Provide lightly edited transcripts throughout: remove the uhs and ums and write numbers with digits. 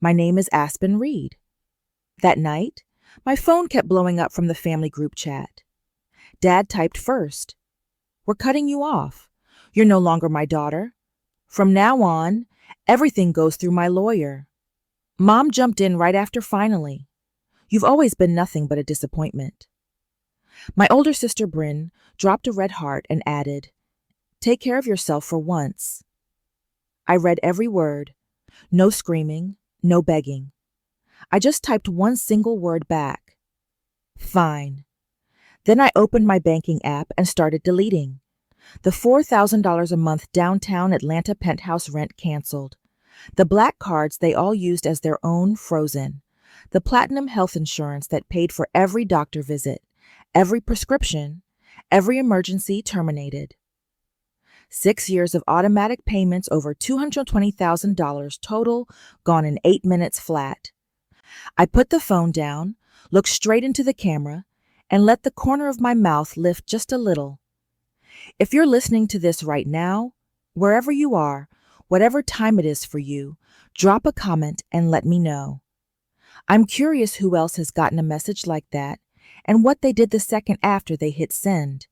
My name is Aspen Reed. That night, my phone kept blowing up from the family group chat. Dad typed first. We're cutting you off. You're no longer my daughter. From now on, everything goes through my lawyer. Mom jumped in right after finally. You've always been nothing but a disappointment. My older sister Bryn dropped a red heart and added, Take care of yourself for once. I read every word. No screaming, no begging. I just typed one single word back. Fine. Then I opened my banking app and started deleting. The $4,000 a month downtown Atlanta penthouse rent canceled. The black cards they all used as their own frozen. The platinum health insurance that paid for every doctor visit, every prescription, every emergency terminated. 6 years of automatic payments over $220,000 total, gone in 8 minutes flat. I put the phone down, looked straight into the camera, and let the corner of my mouth lift just a little. If you're listening to this right now, wherever you are, whatever time it is for you, drop a comment and let me know. I'm curious who else has gotten a message like that and what they did the second after they hit send.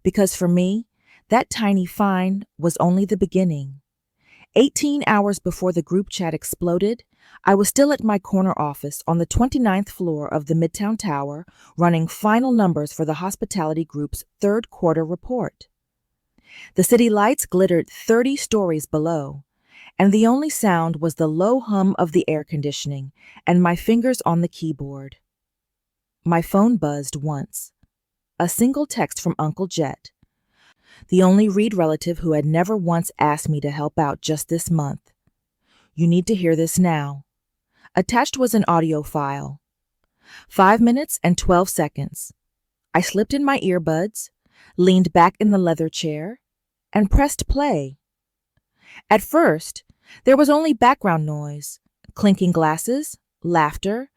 Because for me, that tiny fine was only the beginning. 18 hours before the group chat exploded, I was still at my corner office on the 29th floor of the Midtown Tower running final numbers for the hospitality group's third quarter report. The city lights glittered 30 stories below, and the only sound was the low hum of the air conditioning and my fingers on the keyboard. My phone buzzed once. A single text from Uncle Jet, the only Reed relative who had never once asked me to help out just this month. You need to hear this now. Attached was an audio file. 5 minutes and 12 seconds. I slipped in my earbuds, leaned back in the leather chair, and pressed play. At first, there was only background noise, clinking glasses, laughter,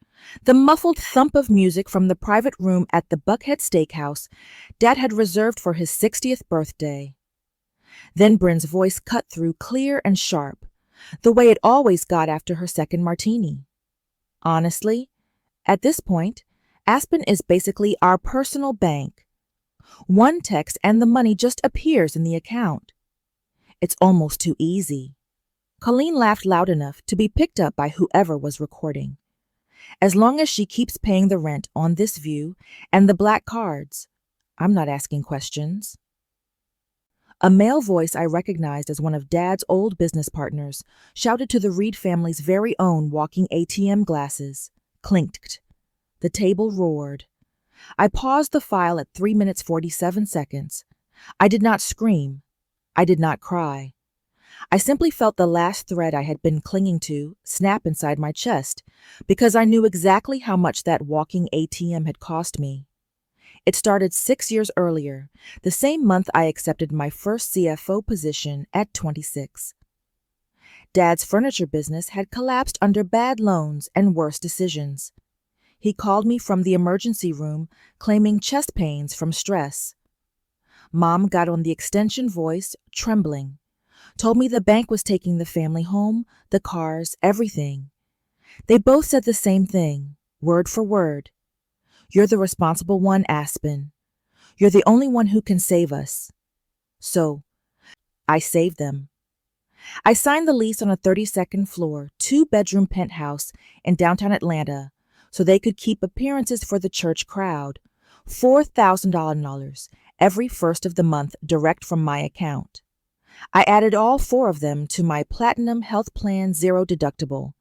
the muffled thump of music from the private room at the Buckhead Steakhouse Dad had reserved for his 60th birthday. Then Bryn's voice cut through clear and sharp, the way it always got after her second martini. Honestly, at this point, Aspen is basically our personal bank. One text and the money just appears in the account. It's almost too easy. Colleen laughed loud enough to be picked up by whoever was recording. As long as she keeps paying the rent on this view and the black cards, I'm not asking questions. A male voice I recognized as one of Dad's old business partners shouted to the Reed family's very own walking ATM glasses. Clinked. The table roared. I paused the file at 3 minutes 47 seconds. I did not scream. I did not cry. I simply felt the last thread I had been clinging to snap inside my chest because I knew exactly how much that walking ATM had cost me. It started 6 years earlier, the same month I accepted my first CFO position at 26. Dad's furniture business had collapsed under bad loans and worse decisions. He called me from the emergency room claiming chest pains from stress. Mom got on the extension voice, trembling. Told me the bank was taking the family home, the cars, everything. They both said the same thing, word for word. You're the responsible one, Aspen. You're the only one who can save us. So, I saved them. I signed the lease on a 32nd floor, 2-bedroom penthouse in downtown Atlanta so they could keep appearances for the church crowd. $4,000 every first of the month direct from my account. I added all 4 of them to my Platinum Health Plan Zero Deductible,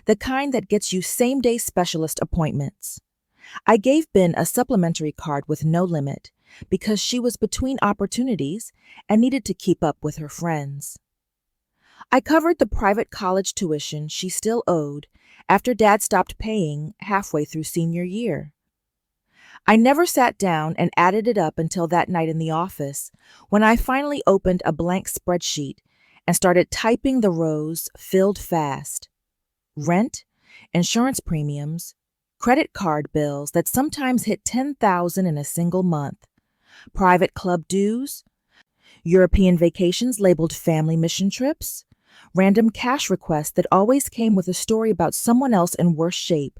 the kind that gets you same-day specialist appointments. I gave Ben a supplementary card with no limit because she was between opportunities and needed to keep up with her friends. I covered the private college tuition she still owed after Dad stopped paying halfway through senior year. I never sat down and added it up until that night in the office when I finally opened a blank spreadsheet and started typing the rows filled fast. Rent, insurance premiums, credit card bills that sometimes hit $10,000 in a single month, private club dues, European vacations labeled family mission trips, Random cash requests that always came with a story about someone else in worse shape.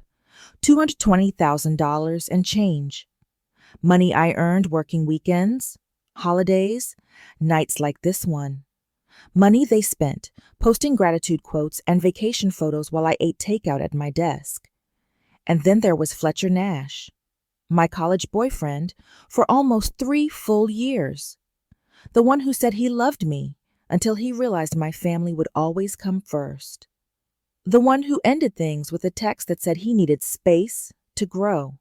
$220,000 and change. Money I earned working weekends, holidays, nights like this one. Money they spent posting gratitude quotes and vacation photos while I ate takeout at my desk. And then there was Fletcher Nash, my college boyfriend for almost 3 full years. The one who said he loved me until he realized my family would always come first. The one who ended things with a text that said he needed space to grow.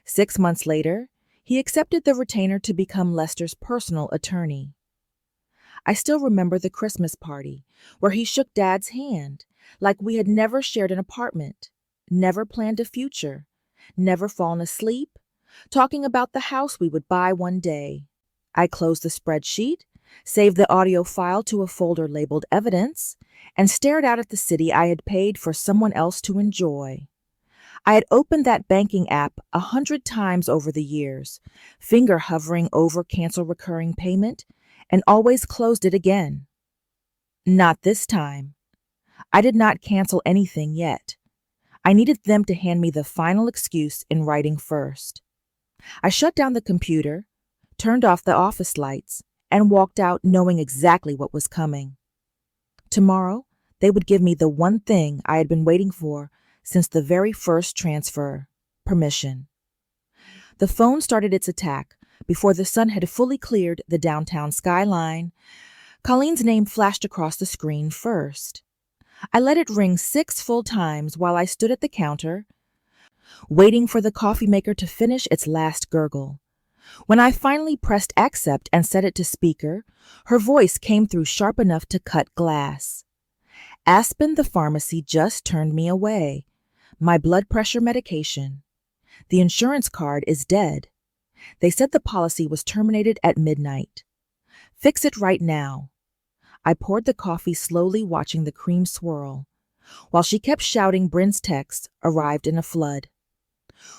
6 months later, he accepted the retainer to become Lester's personal attorney. I still remember the Christmas party where he shook Dad's hand like we had never shared an apartment, never planned a future, never fallen asleep, talking about the house we would buy one day. I closed the spreadsheet, saved the audio file to a folder labeled evidence, and stared out at the city I had paid for someone else to enjoy. I had opened that banking app 100 times over the years, finger hovering over cancel recurring payment, and always closed it again. Not this time. I did not cancel anything yet. I needed them to hand me the final excuse in writing first. I shut down the computer, turned off the office lights, and walked out knowing exactly what was coming. Tomorrow, they would give me the one thing I had been waiting for since the very first transfer: permission. The phone started its attack before the sun had fully cleared the downtown skyline. Colleen's name flashed across the screen first. I let it ring 6 full times while I stood at the counter, waiting for the coffee maker to finish its last gurgle. When I finally pressed accept and set it to speaker, her voice came through sharp enough to cut glass. Aspen, the pharmacy, just turned me away. My blood pressure medication. The insurance card is dead. They said the policy was terminated at midnight. Fix it right now. I poured the coffee slowly, watching the cream swirl, while she kept shouting. Bryn's texts arrived in a flood.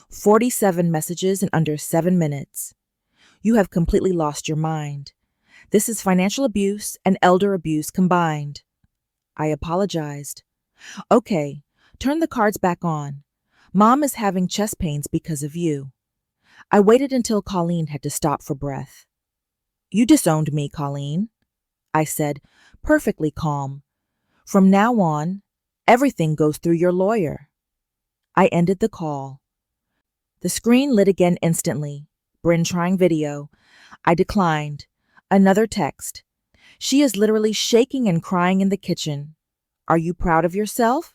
47 messages in under 7 minutes. You have completely lost your mind. This is financial abuse and elder abuse combined. I apologized. Okay, turn the cards back on. Mom is having chest pains because of you. I waited until Colleen had to stop for breath. You disowned me, Colleen, I said, perfectly calm. From now on, everything goes through your lawyer. I ended the call. The screen lit again instantly. Bryn trying video. I declined. Another text. She is literally shaking and crying in the kitchen. Are you proud of yourself?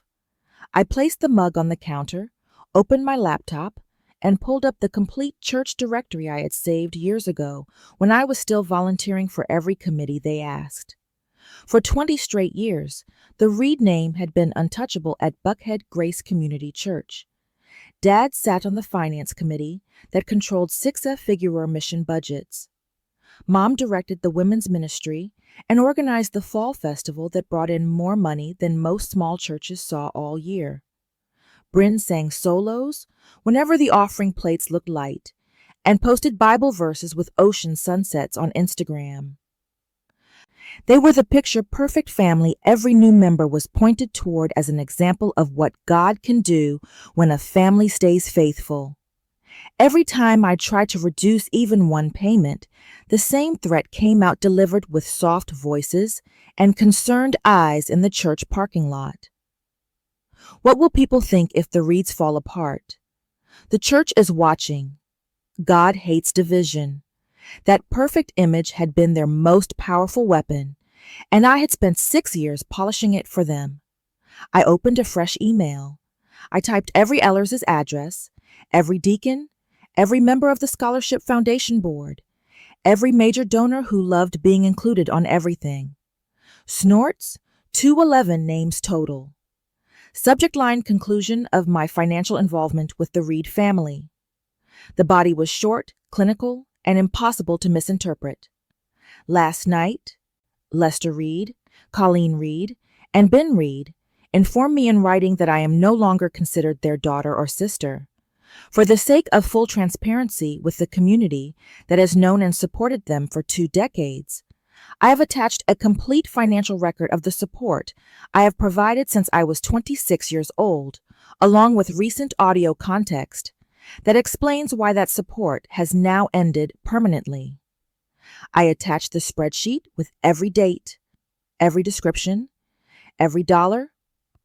I placed the mug on the counter, opened my laptop, and pulled up the complete church directory I had saved years ago when I was still volunteering for every committee they asked. For 20 straight years, the Reed name had been untouchable at Buckhead Grace Community Church. Dad sat on the finance committee that controlled 6 figure mission budgets. Mom directed the women's ministry and organized the fall festival that brought in more money than most small churches saw all year. Bryn sang solos whenever the offering plates looked light and posted Bible verses with ocean sunsets on Instagram. They were the picture-perfect family every new member was pointed toward as an example of what God can do when a family stays faithful. Every time I tried to reduce even one payment, the same threat came out delivered with soft voices and concerned eyes in the church parking lot. What will people think if the Reeds fall apart? The church is watching. God hates division. That perfect image had been their most powerful weapon, and I had spent 6 years polishing it for them. I opened a fresh email. I typed every Ellers' address, every deacon, every member of the Scholarship Foundation Board, every major donor who loved being included on everything. Snorts, 211 names total. Subject line: conclusion of my financial involvement with the Reed family. The body was short, clinical, and impossible to misinterpret. Last night, Lester Reed, Colleen Reed, and Ben Reed informed me in writing that I am no longer considered their daughter or sister. For the sake of full transparency with the community that has known and supported them for 2 decades, I have attached a complete financial record of the support I have provided since I was 26 years old, along with recent audio context that explains why that support has now ended permanently. I attached the spreadsheet with every date, every description, every dollar,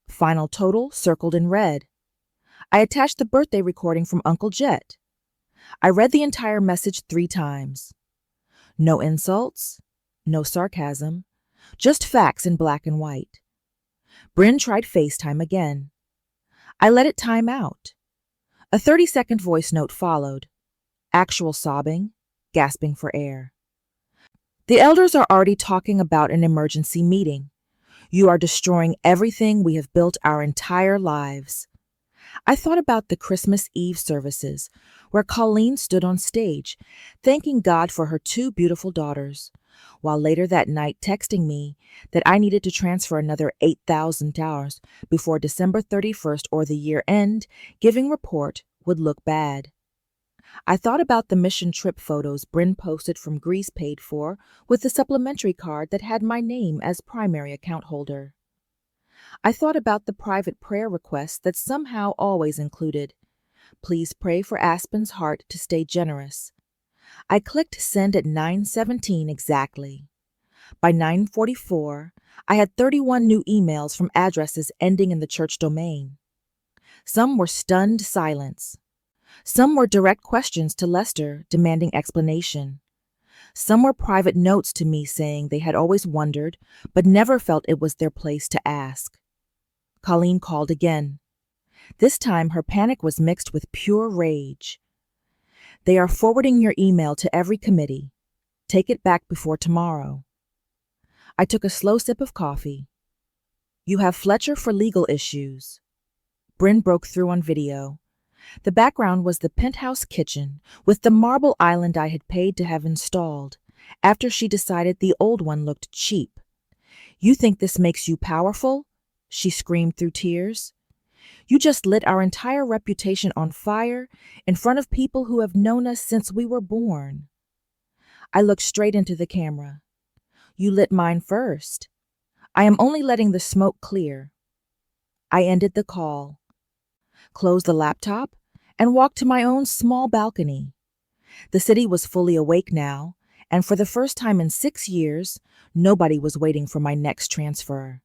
final total circled in red. I attached the birthday recording from Uncle Jet. I read the entire message 3 times. No insults, no sarcasm, just facts in black and white. Bryn tried FaceTime again. I let it time out. A 30-second voice note followed. Actual sobbing, gasping for air. The elders are already talking about an emergency meeting. You are destroying everything we have built our entire lives. I thought about the Christmas Eve services, where Colleen stood on stage, thanking God for her 2 beautiful daughters, while later that night texting me that I needed to transfer another $8,000 before December 31st or the year end giving report would look bad. I thought about the mission trip photos Bryn posted from Greece paid for with the supplementary card that had my name as primary account holder. I thought about the private prayer requests that somehow always included, "Please pray for Aspen's heart to stay generous." I clicked send at 9:17 exactly. By 9:44, I had 31 new emails from addresses ending in the church domain. Some were stunned silence. Some were direct questions to Lester demanding explanation. Some were private notes to me saying they had always wondered but never felt it was their place to ask. Colleen called again. This time her panic was mixed with pure rage. "They are forwarding your email to every committee. Take it back before tomorrow." I took a slow sip of coffee. "You have Fletcher for legal issues." Bryn broke through on video. The background was the penthouse kitchen with the marble island I had paid to have installed after she decided the old one looked cheap. "You think this makes you powerful?" she screamed through tears. "You just lit our entire reputation on fire in front of people who have known us since we were born." I looked straight into the camera. "You lit mine first. I am only letting the smoke clear." I ended the call, closed the laptop, and walked to my own small balcony. The city was fully awake now, and for the first time in 6 years, nobody was waiting for my next transfer.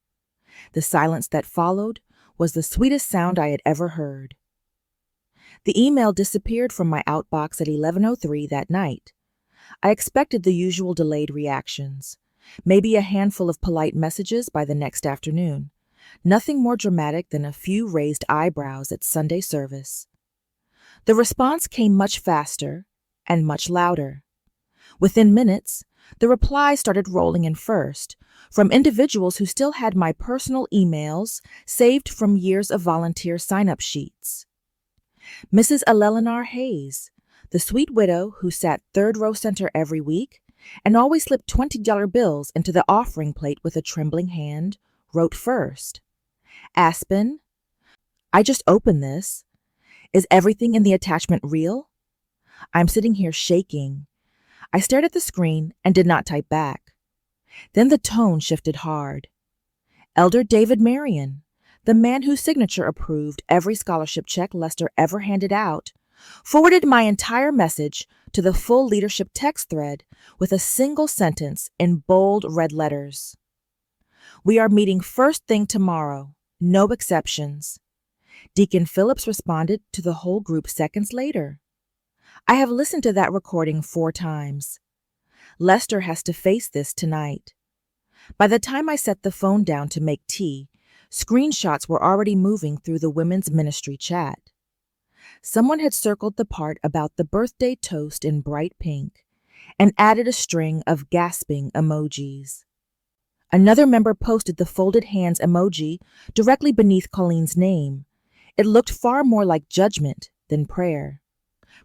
The silence that followed was the sweetest sound I had ever heard. The email disappeared from my outbox at 11:03 that night. I expected the usual delayed reactions, maybe a handful of polite messages by the next afternoon. Nothing more dramatic than a few raised eyebrows at Sunday service. The response came much faster and much louder. Within minutes, the replies started rolling in first, from individuals who still had my personal emails saved from years of volunteer sign-up sheets. Mrs. Eleanor Hayes, the sweet widow who sat 3rd row center every week and always slipped $20 bills into the offering plate with a trembling hand, wrote first. "Aspen, I just opened this. Is everything in the attachment real? I'm sitting here shaking." I stared at the screen and did not type back. Then the tone shifted hard. Elder David Marion, the man whose signature approved every scholarship check Lester ever handed out, forwarded my entire message to the full leadership text thread with a single sentence in bold red letters. "We are meeting first thing tomorrow, no exceptions." Deacon Phillips responded to the whole group seconds later. I have listened to that recording 4 times. Lester has to face this tonight. By the time I set the phone down to make tea, screenshots were already moving through the women's ministry chat. Someone had circled the part about the birthday toast in bright pink and added a string of gasping emojis. Another member posted the folded hands emoji directly beneath Colleen's name. It looked far more like judgment than prayer.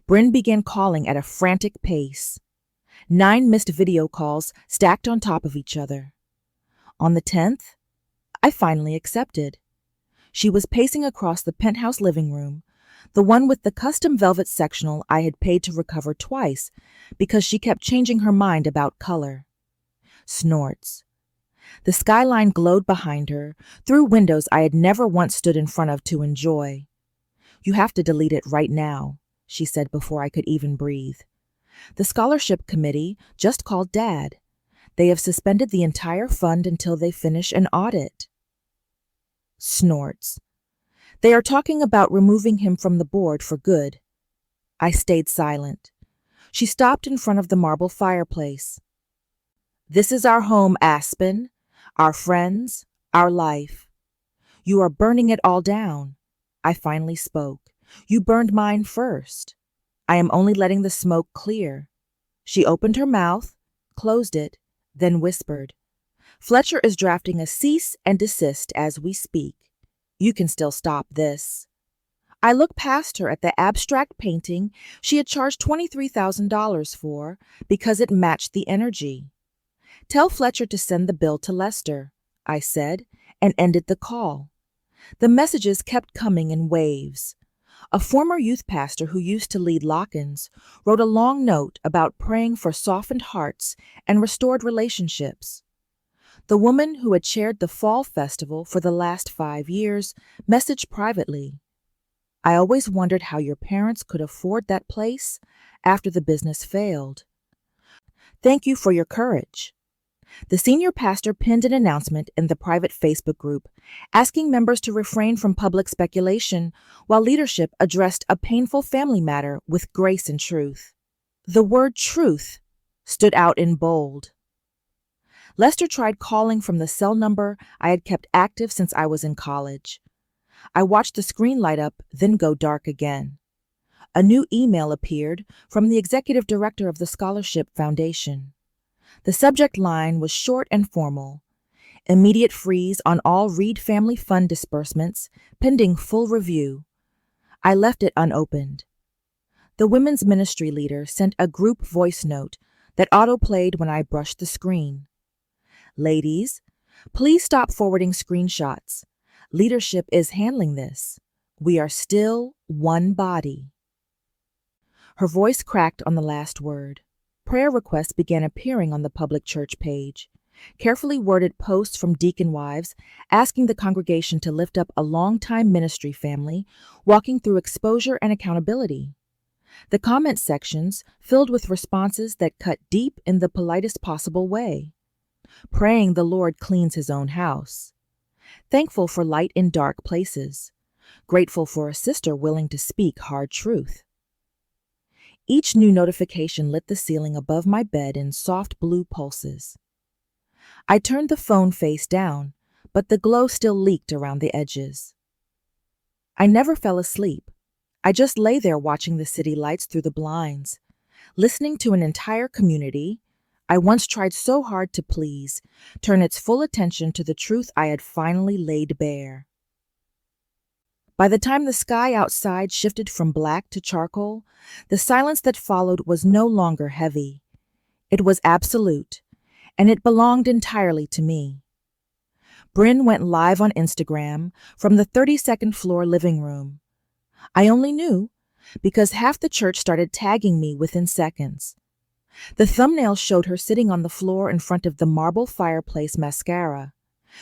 Bryn began calling at a frantic pace. 9 missed video calls stacked on top of each other. On the 10th, I finally accepted. She was pacing across the penthouse living room, the one with the custom velvet sectional I had paid to recover twice because she kept changing her mind about color. Snorts. The skyline glowed behind her, through windows I had never once stood in front of to enjoy. You have to delete it right now, she said before I could even breathe. The scholarship committee just called Dad. They have suspended the entire fund until they finish an audit. Snorts. They are talking about removing him from the board for good. I stayed silent. She stopped in front of the marble fireplace. This is our home, Aspen, our friends, our life. You are burning it all down. I finally spoke. You burned mine first. I am only letting the smoke clear. She opened her mouth, closed it, then whispered, Fletcher is drafting a cease and desist as we speak. You can still stop this. I looked past her at the abstract painting she had charged $23,000 for because it matched the energy. Tell Fletcher to send the bill to Lester, I said, and ended the call. The messages kept coming in waves. A former youth pastor who used to lead lock-ins wrote a long note about praying for softened hearts and restored relationships. The woman who had chaired the fall festival for the last 5 years messaged privately, I always wondered how your parents could afford that place after the business failed. Thank you for your courage. The senior pastor pinned an announcement in the private Facebook group asking members to refrain from public speculation while leadership addressed a painful family matter with grace and truth. The word truth stood out in bold. Lester tried calling from the cell number I had kept active since I was in college. I watched the screen light up, then go dark again. A new email appeared from the executive director of the Scholarship Foundation. The subject line was short and formal. Immediate freeze on all Reed Family Fund disbursements, pending full review. I left it unopened. The women's ministry leader sent a group voice note that auto-played when I brushed the screen. Ladies, please stop forwarding screenshots. Leadership is handling this. We are still one body. Her voice cracked on the last word. Prayer requests began appearing on the public church page. Carefully worded posts from deacon wives asking the congregation to lift up a longtime ministry family, walking through exposure and accountability. The comment sections filled with responses that cut deep in the politest possible way. Praying the Lord cleans his own house. Thankful for light in dark places. Grateful for a sister willing to speak hard truth. Each new notification lit the ceiling above my bed in soft blue pulses. I turned the phone face down, but the glow still leaked around the edges. I never fell asleep. I just lay there watching the city lights through the blinds, listening to an entire community I once tried so hard to please turn its full attention to the truth I had finally laid bare. By the time the sky outside shifted from black to charcoal, the silence that followed was no longer heavy. It was absolute, and it belonged entirely to me. Bryn went live on Instagram from the 32nd floor living room. I only knew because half the church started tagging me within seconds. The thumbnail showed her sitting on the floor in front of the marble fireplace mascara,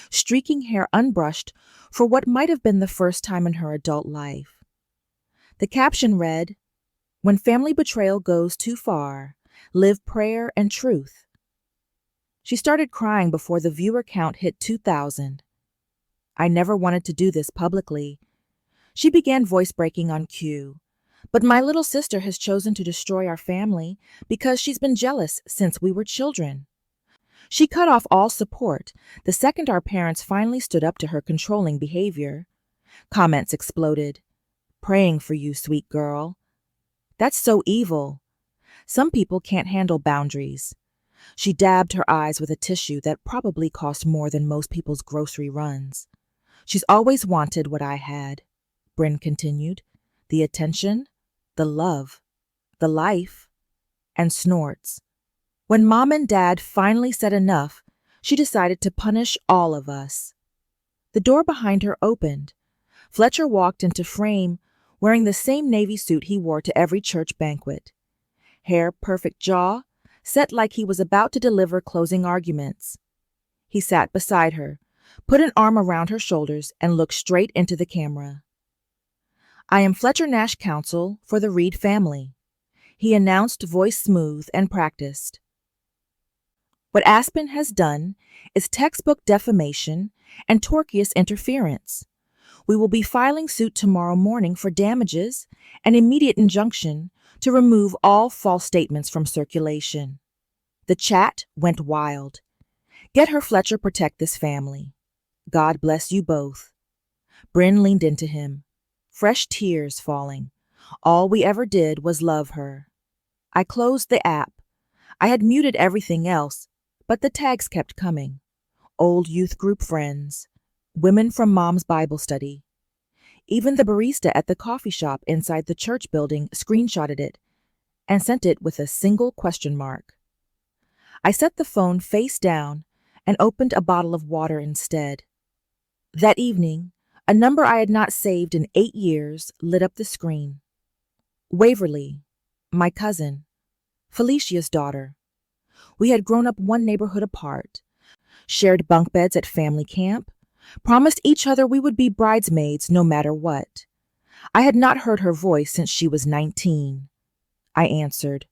streaking hair unbrushed for what might have been the first time in her adult life. The caption read, "When family betrayal goes too far, live prayer and truth." She started crying before the viewer count hit 2,000. I never wanted to do this publicly. She began voice breaking on cue. But my little sister has chosen to destroy our family because she's been jealous since we were children. She cut off all support the second our parents finally stood up to her controlling behavior. Comments exploded. "Praying for you, sweet girl." "That's so evil." "Some people can't handle boundaries." She dabbed her eyes with a tissue that probably cost more than most people's grocery runs. "She's always wanted what I had," Bryn continued. "The attention, the love, the life," and snorts. When Mom and Dad finally said enough, she decided to punish all of us. The door behind her opened. Fletcher walked into frame, wearing the same navy suit he wore to every church banquet. Hair perfect jaw, set like he was about to deliver closing arguments. He sat beside her, put an arm around her shoulders, and looked straight into the camera. "I am Fletcher Nash counsel for the Reed family," he announced, voice smooth and practiced. "What Aspen has done is textbook defamation and tortious interference. We will be filing suit tomorrow morning for damages and immediate injunction to remove all false statements from circulation." The chat went wild. "Get her, Fletcher, protect this family. God bless you both." Bryn leaned into him, fresh tears falling. All we ever did was love her. I closed the app. I had muted everything else, but the tags kept coming. Old youth group friends, women from Mom's Bible study. Even the barista at the coffee shop inside the church building screenshotted it and sent it with a single question mark. I set the phone face down and opened a bottle of water instead. That evening, a number I had not saved in 8 years lit up the screen. Waverly, my cousin, Felicia's daughter. We had grown up one neighborhood apart, shared bunk beds at family camp, promised each other we would be bridesmaids no matter what. I had not heard her voice since she was 19. I answered.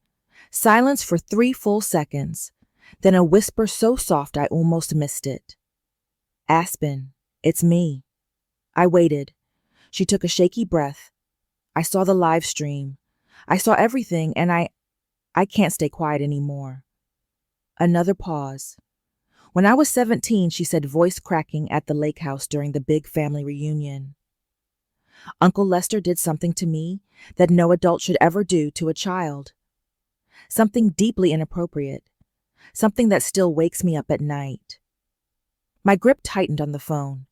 Silence for 3 full seconds, then a whisper so soft I almost missed it. "Aspen, it's me." I waited. She took a shaky breath. I saw the live stream. I saw everything, and I can't stay quiet anymore. Another pause. "When I was 17, she said, voice cracking at the lake house during the big family reunion. Uncle Lester did something to me that no adult should ever do to a child. Something deeply inappropriate. Something that still wakes me up at night." My grip tightened on the phone.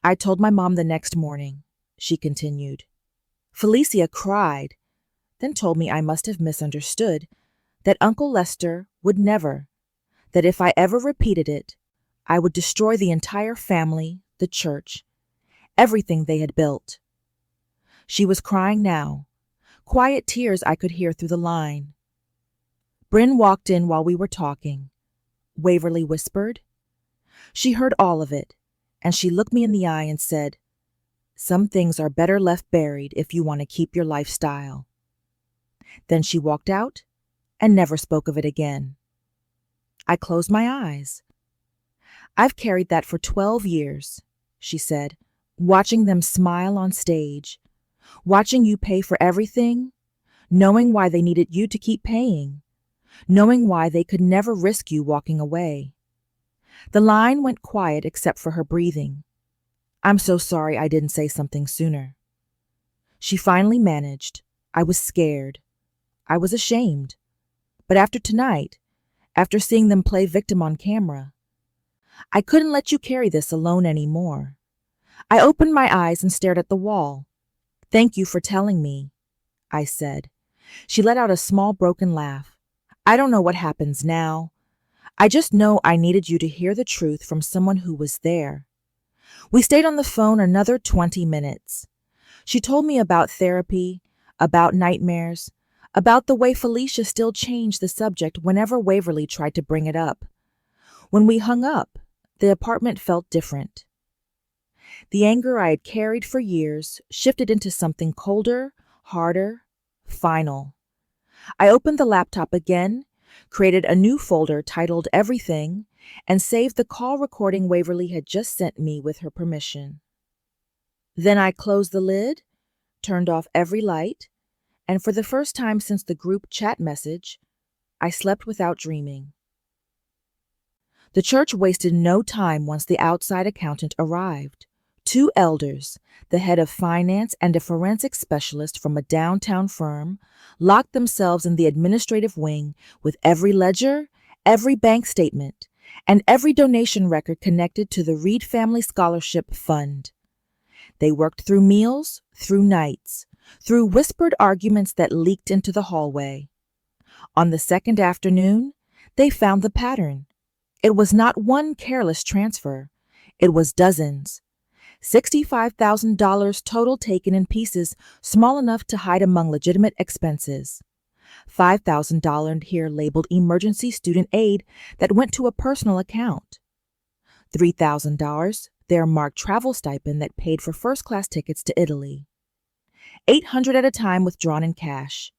"I told my mom the next morning," she continued. Felicia cried, then told me I must have misunderstood, that Uncle Lester would never, that if I ever repeated it, I would destroy the entire family, the church, everything they had built. She was crying now, quiet tears I could hear through the line. Bryn walked in while we were talking. Waverly whispered. She heard all of it, and she looked me in the eye and said, "Some things are better left buried if you want to keep your lifestyle." Then she walked out and never spoke of it again. I closed my eyes. "I've carried that for 12 years, she said, "watching them smile on stage, watching you pay for everything, knowing why they needed you to keep paying, knowing why they could never risk you walking away." The line went quiet except for her breathing. "I'm so sorry I didn't say something sooner." She finally managed. "I was scared. I was ashamed. But after tonight, after seeing them play victim on camera, I couldn't let you carry this alone anymore." I opened my eyes and stared at the wall. "Thank you for telling me," I said. She let out a small broken laugh. "I don't know what happens now. I just know I needed you to hear the truth from someone who was there." We stayed on the phone another 20 minutes. She told me about therapy, about nightmares, about the way Felicia still changed the subject whenever Waverly tried to bring it up. When we hung up, the apartment felt different. The anger I had carried for years shifted into something colder, harder, final. I opened the laptop again, created a new folder titled Everything, and saved the call recording Waverly had just sent me with her permission. Then I closed the lid, turned off every light, and for the first time since the group chat message, I slept without dreaming. The church wasted no time once the outside accountant arrived. 2 elders, the head of finance and a forensic specialist from a downtown firm, locked themselves in the administrative wing with every ledger, every bank statement, and every donation record connected to the Reed Family Scholarship Fund. They worked through meals, through nights, through whispered arguments that leaked into the hallway. On the second afternoon, they found the pattern. It was not one careless transfer. It was dozens. $65,000 total taken in pieces small enough to hide among legitimate expenses. $5,000 here labeled emergency student aid that went to a personal account. $3,000 there marked travel stipend that paid for first-class tickets to Italy. $800 at a time withdrawn in cash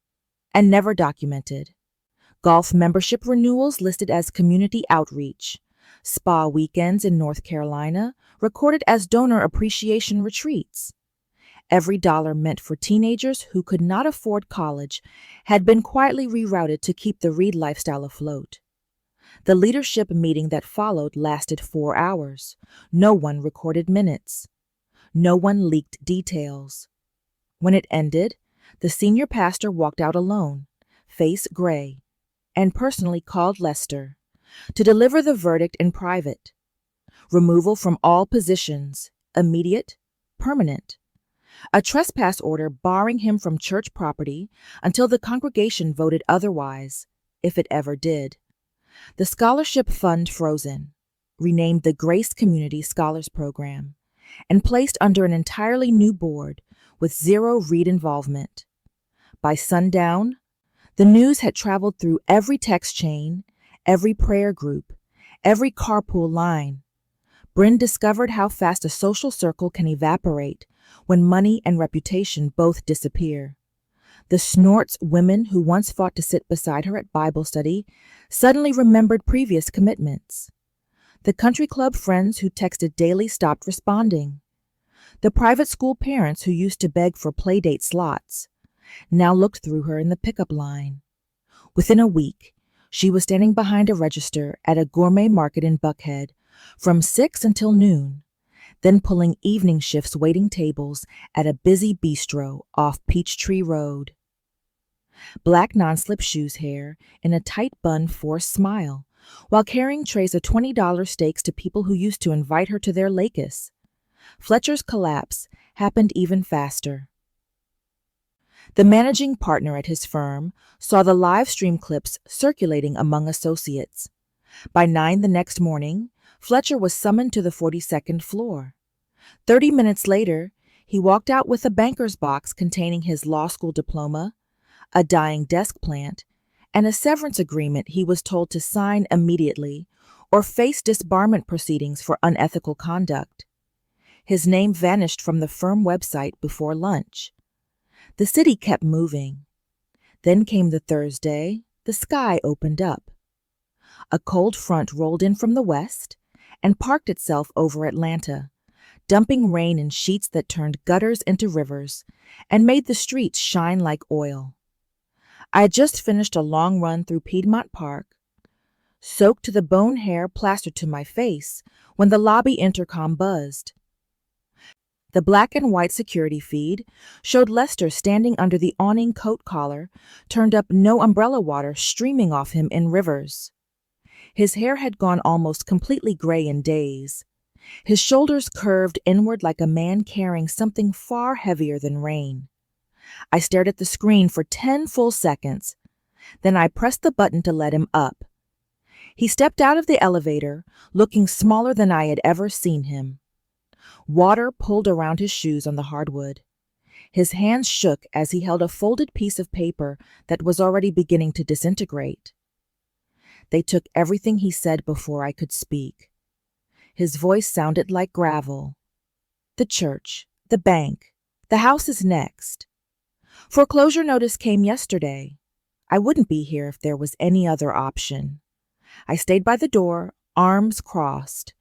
and never documented. Golf membership renewals listed as community outreach. Spa weekends in North Carolina recorded as donor appreciation retreats. Every dollar meant for teenagers who could not afford college had been quietly rerouted to keep the Reed lifestyle afloat. The leadership meeting that followed lasted 4 hours. No one recorded minutes. No one leaked details. When it ended, the senior pastor walked out alone, face gray, and personally called Lester to deliver the verdict in private. Removal from all positions, immediate, permanent. A trespass order barring him from church property until the congregation voted otherwise, if it ever did. The scholarship fund frozen, renamed the Grace Community Scholars Program, and placed under an entirely new board with zero Reed involvement. By sundown, the news had traveled through every text chain, every prayer group, every carpool line. Bryn discovered how fast a social circle can evaporate when money and reputation both disappear. The Snorts women who once fought to sit beside her at Bible study suddenly remembered previous commitments. The country club friends who texted daily stopped responding. The private school parents who used to beg for playdate slots now looked through her in the pickup line. Within a week, she was standing behind a register at a gourmet market in Buckhead from 6 until noon, then pulling evening shifts waiting tables at a busy bistro off Peachtree Road. Black non-slip shoes hair in a tight bun forced smile, while carrying trays of $20 steaks to people who used to invite her to their lacus. Fletcher's collapse happened even faster. The managing partner at his firm saw the live stream clips circulating among associates. By 9 the next morning, Fletcher was summoned to the 42nd floor. 30 minutes later, he walked out with a banker's box containing his law school diploma, a dying desk plant, and a severance agreement he was told to sign immediately or face disbarment proceedings for unethical conduct. His name vanished from the firm website before lunch. The city kept moving. Then came the Thursday. The sky opened up. A cold front rolled in from the west and parked itself over Atlanta, dumping rain in sheets that turned gutters into rivers and made the streets shine like oil. I had just finished a long run through Piedmont Park, soaked to the bone hair plastered to my face, when the lobby intercom buzzed. The black and white security feed showed Lester standing under the awning coat collar, turned up, no umbrella water streaming off him in rivers. His hair had gone almost completely gray in days. His shoulders curved inward like a man carrying something far heavier than rain. I stared at the screen for 10 full seconds. Then I pressed the button to let him up. He stepped out of the elevator, looking smaller than I had ever seen him. Water pulled around his shoes on the hardwood. His hands shook as he held a folded piece of paper that was already beginning to disintegrate. They took everything he said before I could speak. His voice sounded like gravel. The church, the bank, the house is next. Foreclosure notice came yesterday. I wouldn't be here if there was any other option. I stayed by the door, arms crossed.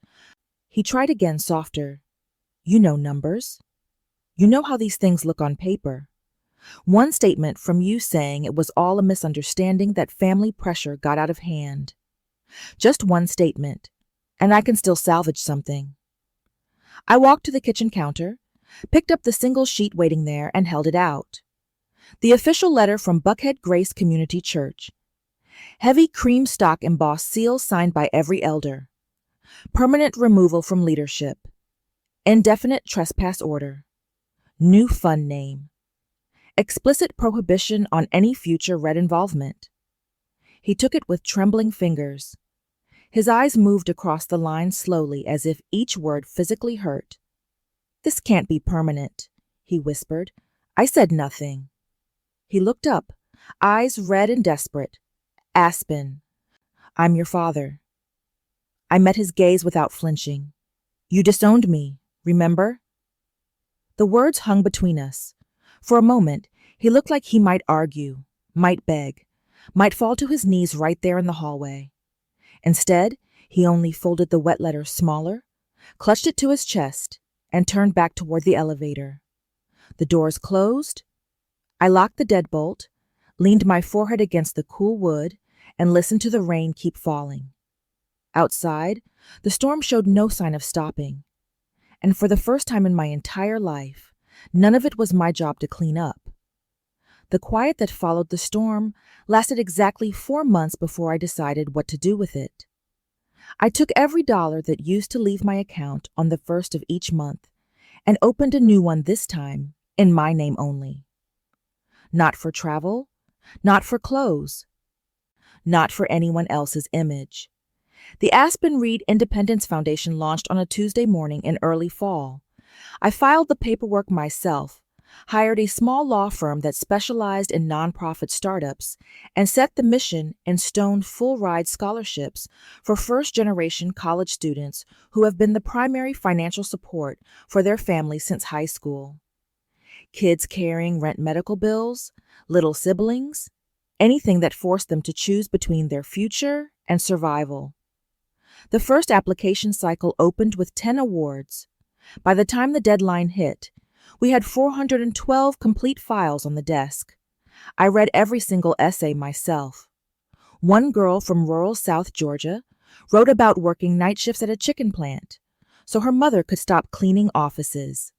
He tried again, softer. You know numbers. You know how these things look on paper. One statement from you saying it was all a misunderstanding, that family pressure got out of hand. Just one statement, and I can still salvage something. I walked to the kitchen counter, picked up the single sheet waiting there, and held it out. The official letter from Buckhead Grace Community Church. Heavy cream stock embossed seal signed by every elder. Permanent removal from leadership. Indefinite trespass order. New fund name. Explicit prohibition on any future Red involvement. He took it with trembling fingers. His eyes moved across the line slowly, as if each word physically hurt. This can't be permanent, he whispered. I said nothing. He looked up, eyes red and desperate. Aspen, I'm your father. I met his gaze without flinching. You disowned me, remember? The words hung between us. For a moment, he looked like he might argue, might beg, might fall to his knees right there in the hallway. Instead, he only folded the wet letter smaller, clutched it to his chest, and turned back toward the elevator. The doors closed. I locked the deadbolt, leaned my forehead against the cool wood, and listened to the rain keep falling. Outside, the storm showed no sign of stopping. And for the first time in my entire life, none of it was my job to clean up. The quiet that followed the storm lasted exactly 4 months before I decided what to do with it. I took every dollar that used to leave my account on the first of each month and opened a new one this time in my name only. Not for travel, not for clothes, not for anyone else's image. The Aspen Reed Independence Foundation launched on a Tuesday morning in early fall. I filed the paperwork myself, hired a small law firm that specialized in nonprofit startups, and set the mission in stone full-ride scholarships for first-generation college students who have been the primary financial support for their families since high school. Kids carrying rent medical bills, little siblings, anything that forced them to choose between their future and survival. The first application cycle opened with 10 awards. By the time the deadline hit, we had 412 complete files on the desk. I read every single essay myself. One girl from rural South Georgia wrote about working night shifts at a chicken plant so her mother could stop cleaning offices.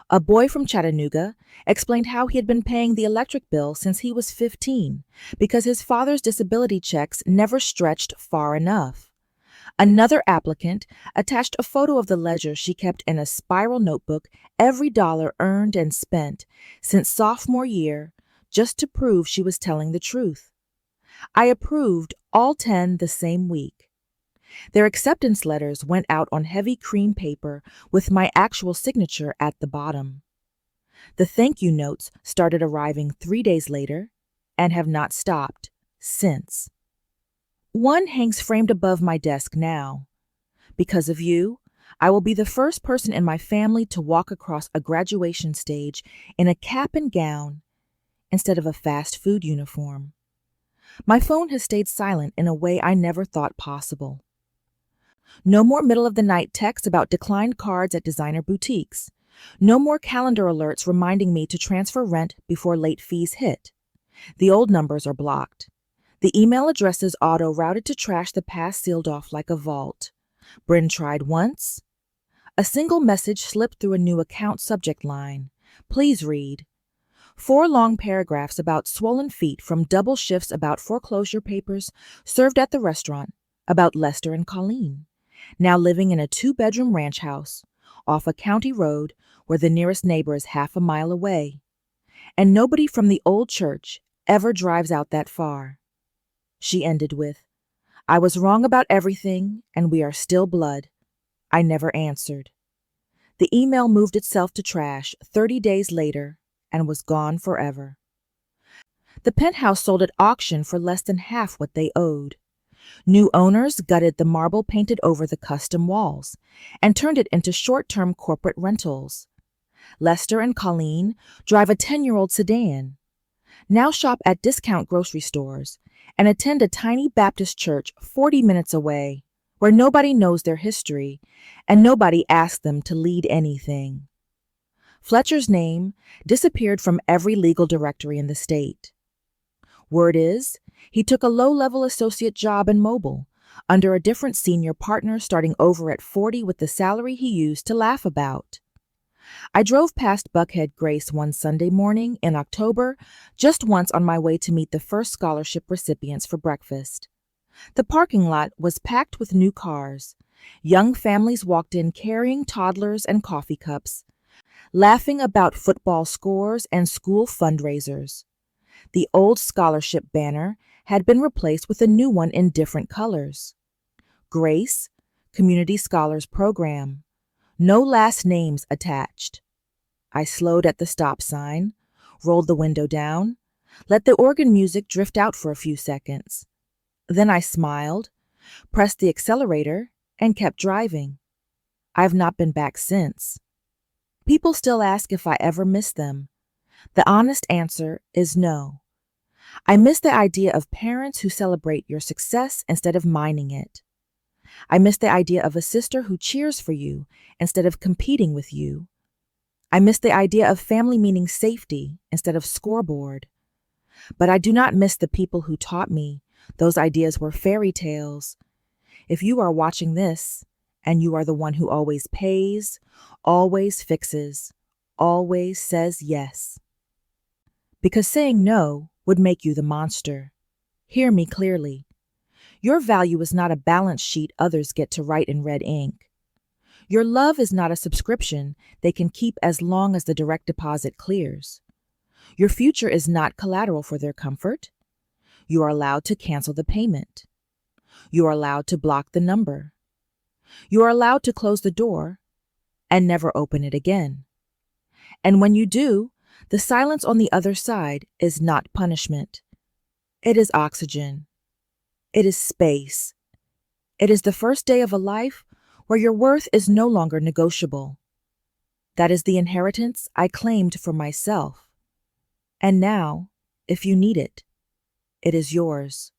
A boy from Chattanooga explained how he had been paying the electric bill since he was 15 because his father's disability checks never stretched far enough. Another applicant attached a photo of the ledger she kept in a spiral notebook every dollar earned and spent since sophomore year just to prove she was telling the truth. I approved all 10 the same week. Their acceptance letters went out on heavy cream paper with my actual signature at the bottom. The thank you notes started arriving 3 days later and have not stopped since. One hangs framed above my desk now. Because of you, I will be the first person in my family to walk across a graduation stage in a cap and gown instead of a fast food uniform. My phone has stayed silent in a way I never thought possible. No more middle-of-the-night texts about declined cards at designer boutiques. No more calendar alerts reminding me to transfer rent before late fees hit. The old numbers are blocked. The email addresses auto-routed to trash the past sealed off like a vault. Bryn tried once. A single message slipped through a new account subject line. Please read. 4 long paragraphs about swollen feet from double shifts about foreclosure papers served at the restaurant, about Lester and Colleen, now living in a 2-bedroom ranch house off a county road where the nearest neighbor is half a mile away. And nobody from the old church ever drives out that far. She ended with, I was wrong about everything, and we are still blood. I never answered. The email moved itself to trash 30 days later and was gone forever. The penthouse sold at auction for less than half what they owed. New owners gutted the marble painted over the custom walls and turned it into short-term corporate rentals. Lester and Colleen drive a 10-year-old sedan, now shop at discount grocery stores, and attend a tiny Baptist church 40 minutes away, where nobody knows their history and nobody asks them to lead anything. Fletcher's name disappeared from every legal directory in the state. Word is, he took a low-level associate job in Mobile, under a different senior partner starting over at 40 with the salary he used to laugh about. I drove past Buckhead Grace one Sunday morning in October, just once on my way to meet the first scholarship recipients for breakfast. The parking lot was packed with new cars. Young families walked in carrying toddlers and coffee cups, laughing about football scores and school fundraisers. The old scholarship banner had been replaced with a new one in different colors. Grace, Community Scholars Program. No last names attached. I slowed at the stop sign, rolled the window down, Let the organ music drift out for a few seconds. Then I smiled, pressed the accelerator, and kept driving. I've not been back since. People still ask if I ever miss them. The honest answer is no. I miss the idea of parents who celebrate your success instead of mining it. I miss the idea of a sister who cheers for you instead of competing with you. I miss the idea of family meaning safety instead of scoreboard. But I do not miss the people who taught me those ideas were fairy tales. If you are watching this, and you are the one who always pays, always fixes, always says yes. Because saying no would make you the monster. Hear me clearly. Your value is not a balance sheet others get to write in red ink. Your love is not a subscription they can keep as long as the direct deposit clears. Your future is not collateral for their comfort. You are allowed to cancel the payment. You are allowed to block the number. You are allowed to close the door and never open it again. And when you do, the silence on the other side is not punishment. It is oxygen. It is space. It is the first day of a life where your worth is no longer negotiable. That is the inheritance I claimed for myself. And now, if you need it, it is yours.